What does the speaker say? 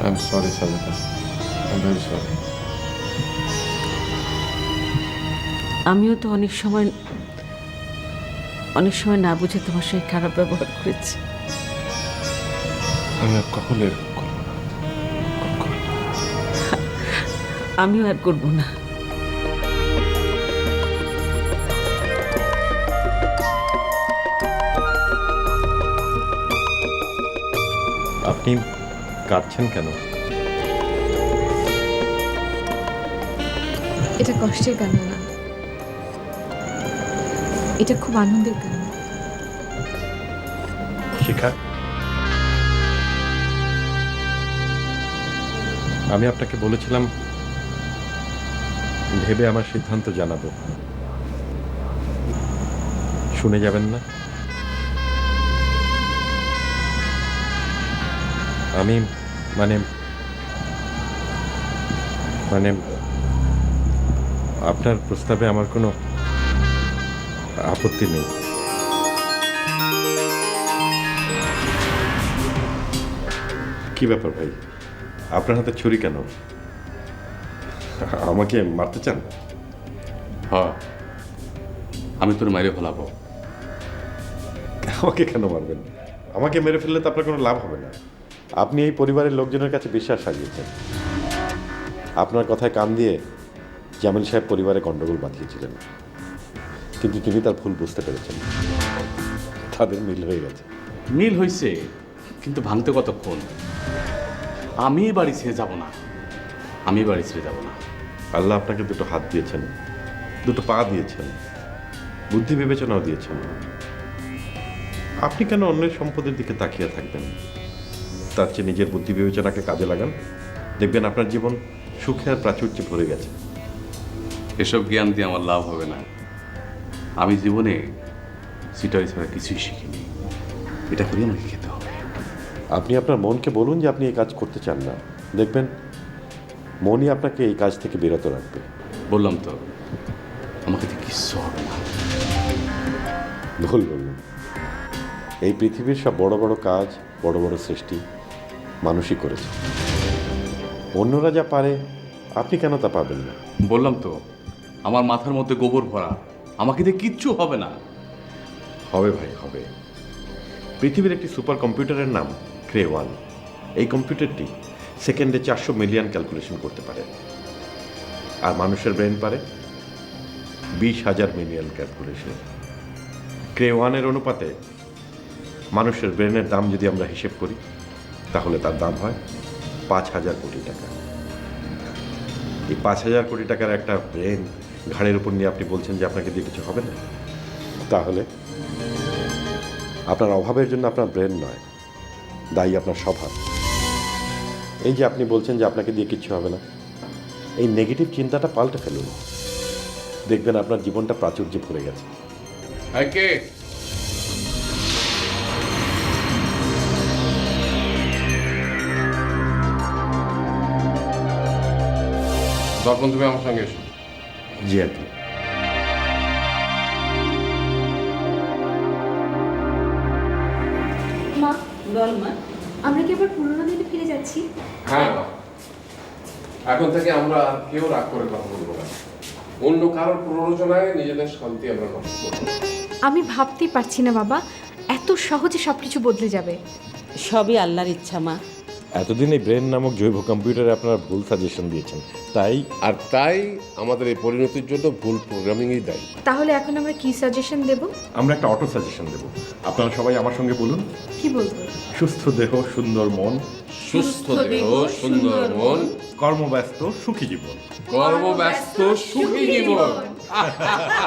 I am sorry Sajida, I am very sorry. আমিও তো অনেক সময় না বুঝে তোমার সঙ্গে খারাপ ব্যবহার করেছি। আমি আর কখনো এরকম করবো না, কখনো না। আমিও আর করবো না। আপনি কাঁদছেন কেন? এটা কষ্টের কান্না না, এটা খুব আনন্দের কান্না। শিখা, আমি আপনাকে বলেছিলাম ভেবে আমার সিদ্ধান্ত জানাবো, শুনে যাবেন না? আমি মানে মানে আপনার প্রস্তাবে আমার কোনো আপত্তি নেই। কি ব্যাপার ভাই, আপনার হাতে ছুরি কেন? আমাকে মারতে চান? হ্যাঁ, আমি তোর মাইরে ফেলাবো। আমাকে কেন মারবেন? আমাকে মেরে ফেললে তো আপনার কোনো লাভ হবে না। আপনি এই পরিবারের লোকজনের কাছে বিশ্বাস হারিয়েছেন। আপনার কথায় কান দিয়ে জামিল সাহেব পরিবারে গন্ডগোল বাঁধিয়েছিলেন, কিন্তু তিনি তার ভুল বুঝতে পেরেছেন, তাদের মিল হয়ে গেছে। মিল হয়েছে, কিন্তু ভাঙতে কতক্ষণ? আমি বাড়ি ছেড়ে যাব না, আমি বাড়ি ছেড়ে যাব না। আল্লাহ আপনাকে দুটো হাত দিয়েছেন, দুটো পা দিয়েছেন, বুদ্ধি বিবেচনাও দিয়েছেন। আপনি কেন অন্যের সম্পদের দিকে তাকিয়ে থাকবেন? তার চেয়ে নিজের বুদ্ধি বিবেচনাকে কাজে লাগান, দেখবেন আপনার জীবন সুখে আর প্রাচুর্যে ভরে গেছে। এসব জ্ঞান দিয়ে আমার লাভ হবে না। আমি জীবনে সিটারি ছাড়া কিছুই শিখিনি, এটা করে আমাকে খেতে হবে। আপনি আপনার মনকে বলুন যে আপনি এই কাজ করতে চান না, দেখবেন মনই আপনাকে এই কাজ থেকে বিরত রাখবে। বললাম তো, আমাকে দিয়ে কিচ্ছু হবে না। ভুল বললেন। এই পৃথিবীর সব বড় বড় কাজ, বড় বড় সৃষ্টি মানুষই করেছে। অন্যরা যা পারে আপনি কেন তা পাবেন না? বললাম তো, আমার মাথার মধ্যে গোবর ভরা, আমাকে দিয়ে কিচ্ছু হবে না। হবে ভাই, হবে। পৃথিবীর একটি সুপার কম্পিউটারের নাম ক্রে-1। এই কম্পিউটারটি সেকেন্ডে 400 মিলিয়ন ক্যালকুলেশন করতে পারে, আর মানুষের ব্রেন পারে 20,000 মিলিয়ন ক্যালকুলেশন। ক্রে-1-এর অনুপাতে মানুষের ব্রেনের দাম যদি আমরা হিসেব করি, তাহলে তার দাম হয় 5,000 কোটি টাকা। এই 5,000 কোটি টাকার একটা ব্রেন ঘাড়ের উপর নিয়ে আপনি বলছেন যে আপনাকে দিয়ে কিছু হবে না? তাহলে আপনার অভাবের জন্য আপনার ব্রেন নয়, দায়ী আপনার স্বভাব। এই যে আপনি বলছেন যে আপনাকে দিয়ে কিচ্ছু হবে না, এই নেগেটিভ চিন্তাটা পাল্টে ফেলুন, দেখবেন আপনার জীবনটা প্রাচুর্যে ভরে গেছে। কে? তখন তুমি আমার সঙ্গে এসো। জি আর কি। মা, বল মা। আমরা কি আবার পুরোনো দিনে ফিরে যাচ্ছি? হ্যাঁ, এখন থেকে আমরা আর কেউ রাগ করে কথা বলবো না। অন্য কারোর প্ররোচনায় নিজেদের শান্তি আমরা নষ্ট করবো না। আমি ভাবতেই পারছি না বাবা, এত সহজে সবকিছু বদলে যাবে। সবই আল্লাহর ইচ্ছা মা। এতদিন এই ব্রেন নামক জৈব কম্পিউটারে আপনারা ভুল সাজেশন দিয়েছেন, তাই আর তাই আমাদের এই পরিণতির জন্য ভুল প্রোগ্রামিংই দায়ী। তাহলে এখন আমরা কি সাজেশন দেব? আমরা একটা অটো সাজেশন দেব। আপনারা সবাই আমার সঙ্গে বলুন: কি বলবো? সুস্থ দেহ, সুন্দর মন, সুস্থ দেহ, সুন্দর মন, কর্মব্যস্ত সুখী জীবন। কর্মব্যস্ত সুখী জীবন।